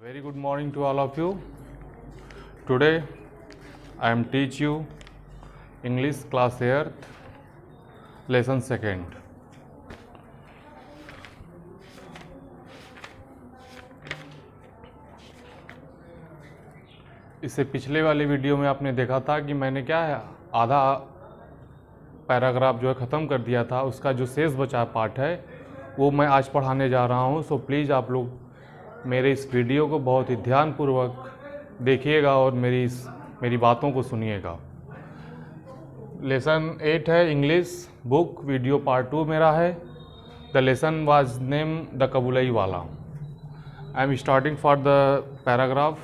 Very good morning to all of you. Today I am teach you English class 8th lesson 2nd. इससे पिछले वाले video में आपने देखा था कि मैंने क्या है आधा पैराग्राफ जो है ख़त्म कर दिया था। उसका जो शेष बचा पार्ट है वो मैं आज पढ़ाने जा रहा हूँ। सो प्लीज़ आप लोग मेरे इस वीडियो को बहुत ही ध्यानपूर्वक देखिएगा और मेरी बातों को सुनिएगा। लेसन 8 है इंग्लिश बुक, वीडियो पार्ट 2 मेरा है। The lesson was name the Kabuliwala. I am starting for the paragraph,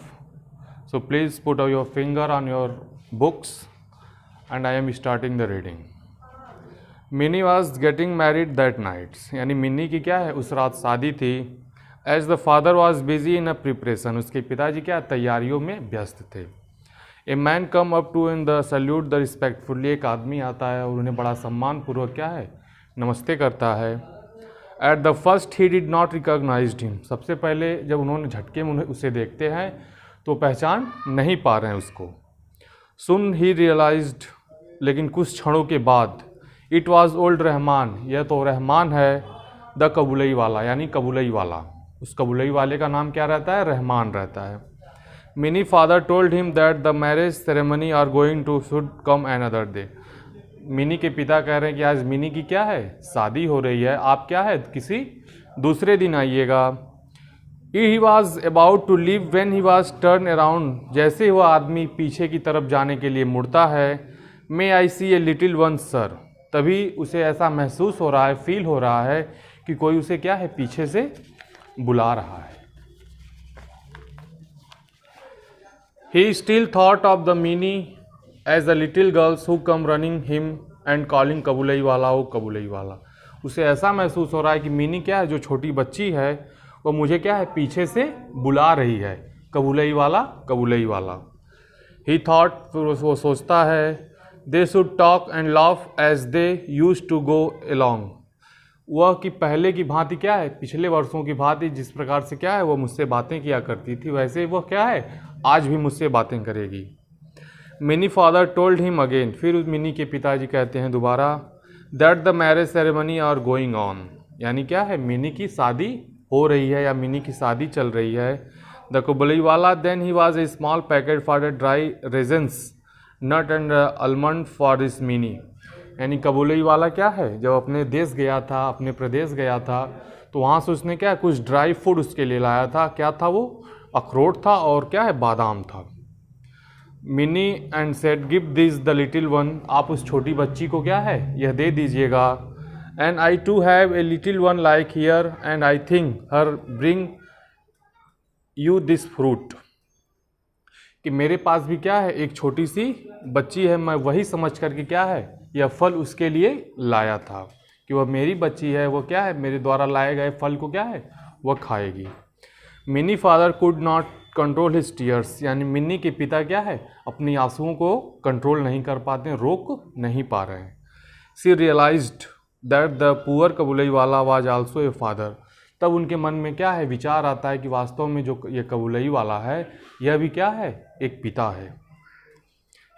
so please put your finger on your books and I am starting the reading. Mini was getting married that night, यानी मिनी की क्या है उस रात शादी थी। As the father was busy in a preparation, उसके पिताजी क्या तैयारियों में व्यस्त थे। A man come up to in the salute the respectfully, एक आदमी आता है और उन्हें बड़ा सम्मानपूर्वक क्या है नमस्ते करता है। At the first he did not recognized him, सबसे पहले जब उन्होंने झटके में उसे देखते हैं तो पहचान नहीं पा रहे हैं उसको। सुन ही रियलाइज्ड, लेकिन कुछ क्षणों के बाद, इट वॉज ओल्ड रहमान, यह तो रहमान है। द कबुलई वाला, यानी कबुलई वाला, उस कबुलई वाले का नाम क्या रहता है, रहमान रहता है। Mini father told him that the marriage ceremony are going to should come another day, Mini के पिता कह रहे हैं कि आज मिनी की क्या है शादी हो रही है, आप क्या है किसी दूसरे दिन आइएगा। He was about to leave when he was turn around, जैसे वह आदमी पीछे की तरफ जाने के लिए मुड़ता है। मे आई सी ए लिटिल वन सर, तभी उसे ऐसा महसूस हो रहा है, फील हो रहा है कि कोई उसे क्या है पीछे से बुला रहा है। He still thought of the Minnie as the little girls who come running him and calling कबुलई वाला ओ कबुलई वाला। उसे ऐसा महसूस हो रहा है कि मिनी क्या है जो छोटी बच्ची है वो मुझे क्या है पीछे से बुला रही है, कबुलई वाला कबुलई वाला। He thought, फिर वो सोचता है, they should talk and laugh as they used to go along, वह कि पहले की भांति क्या है पिछले वर्षों की भांति जिस प्रकार से क्या है वो मुझसे बातें किया करती थी वैसे वह क्या है आज भी मुझसे बातें करेगी। Mini father told him again, फिर मिनी के पिताजी कहते हैं दोबारा, that the marriage ceremony are going on, यानी क्या है मिनी की शादी हो रही है या मिनी की शादी चल रही है। The Kabuliwala then he was a small packet for the dry raisins nut and almond for this Mini, यानी कबुलई वाला क्या है जब अपने देश गया था, अपने प्रदेश गया था तो वहाँ से उसने क्या कुछ ड्राई फूड उसके लिए लाया था। क्या था वो, अखरोट था और क्या है बादाम था। Mini and said give this the little one, आप उस छोटी बच्ची को क्या है यह दे दीजिएगा। And I too have a little one like here and I think her bring you this fruit, कि मेरे पास भी क्या है एक छोटी सी बच्ची है, मैं वही समझ करके क्या है यह फल उसके लिए लाया था कि वह मेरी बच्ची है, वो क्या है मेरे द्वारा लाए गए फल को क्या है वह खाएगी। Mini father could not control his tears, यानी मिनी के पिता क्या है अपनी आंसुओं को कंट्रोल नहीं कर पाते, रोक नहीं पा रहे हैं। सी रियलाइज्ड दैट द पुअर कबुलई वाला वाज आल्सो ए फादर, तब उनके मन में क्या है विचार आता है कि वास्तव में जो ये कबुलई वाला है यह भी क्या है एक पिता है।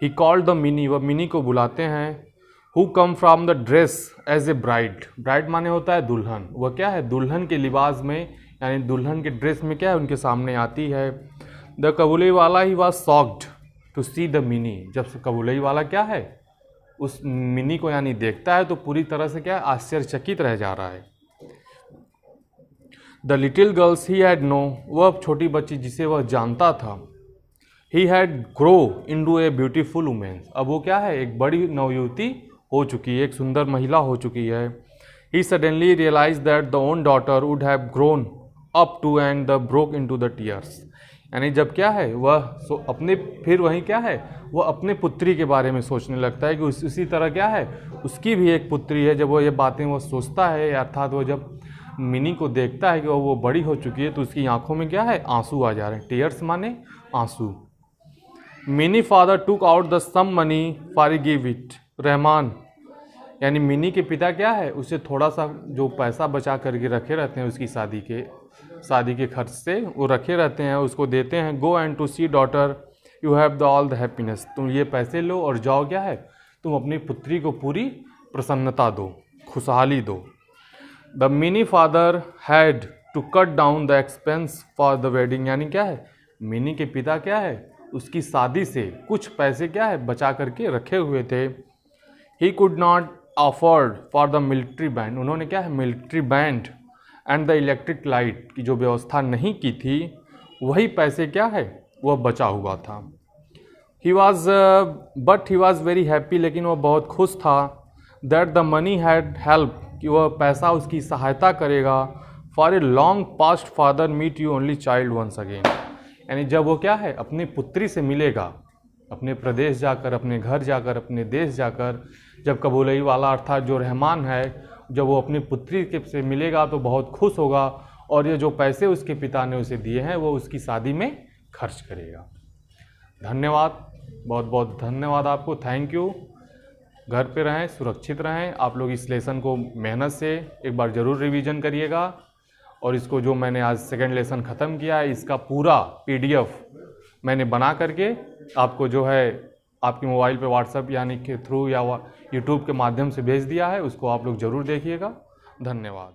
ही कॉल्ड द मिनी, वह मिनी को बुलाते हैं। Who come from the dress as a bride, bride माने होता है दुल्हन, वह क्या है दुल्हन के लिबास में यानी दुल्हन के ड्रेस में क्या है उनके सामने आती है। The Kabuliwala he was shocked to see the Mini, जब से कबुलई वाला क्या है उस मिनी को यानी देखता है तो पूरी तरह से क्या आश्चर्यचकित रह जा रहा है। The little girls he had no, वह छोटी बच्ची जिसे वह जानता था, he had grow into a beautiful women, अब वो क्या है एक बड़ी नवयुवती हो चुकी है, एक सुंदर महिला हो चुकी है। He suddenly realise that the own daughter would have grown up to and the broke into the tears, यानी जब क्या है वह अपने फिर वहीं क्या है वह अपने पुत्री के बारे में सोचने लगता है कि उसी तरह क्या है उसकी भी एक पुत्री है। जब वो ये बातें वो सोचता है अर्थात वो जब मिनी को देखता है कि वो बड़ी हो चुकी है तो उसकी आंखों में क्या है आंसू आ जा रहे हैं, टीयर्स माने आंसू। Mini father took out the some money for give it Rahman, यानी मिनी के पिता क्या है उसे थोड़ा सा जो पैसा बचा करके रखे रहते हैं उसकी शादी के शादी के खर्च से वो रखे रहते हैं, उसको देते हैं। Go and to see daughter you have the all the happiness, तुम ये पैसे लो और जाओ, क्या है, तुम अपनी पुत्री को पूरी प्रसन्नता दो, खुशहाली दो। The Mini father had to cut down the expense for the wedding, यानी क्या है, मिनी के पिता क्या है, उसकी शादी से कुछ पैसे क्या है बचा करके रखे हुए थे। He could not afford for the military band, उन्होंने क्या है military band and the electric light की जो व्यवस्था नहीं की थी, वही पैसे क्या है वह बचा हुआ था। ही वॉज वेरी हैप्पी, लेकिन वह बहुत खुश था। That the money had help, कि वह पैसा उसकी सहायता करेगा। For a long past father meet you only child once again, यानी जब वो क्या है अपनी पुत्री से मिलेगा, अपने प्रदेश जाकर, अपने घर जाकर, अपने देश जाकर, जब कबूलई वाला अर्थात जो रहमान है, जब वो अपनी पुत्री के से मिलेगा तो बहुत खुश होगा, और ये जो पैसे उसके पिता ने उसे दिए हैं वो उसकी शादी में खर्च करेगा। धन्यवाद, बहुत बहुत धन्यवाद आपको, थैंक यू। घर पे रहें, सुरक्षित रहें। आप लोग इस लेसन को मेहनत से एक बार ज़रूर रिवीजन करिएगा, और इसको जो मैंने आज सेकंड लेसन ख़त्म किया है, इसका पूरा PDF मैंने बना करके आपको जो है आपके मोबाइल पे व्हाट्सएप यानी के थ्रू या यूट्यूब के माध्यम से भेज दिया है, उसको आप लोग ज़रूर देखिएगा। धन्यवाद।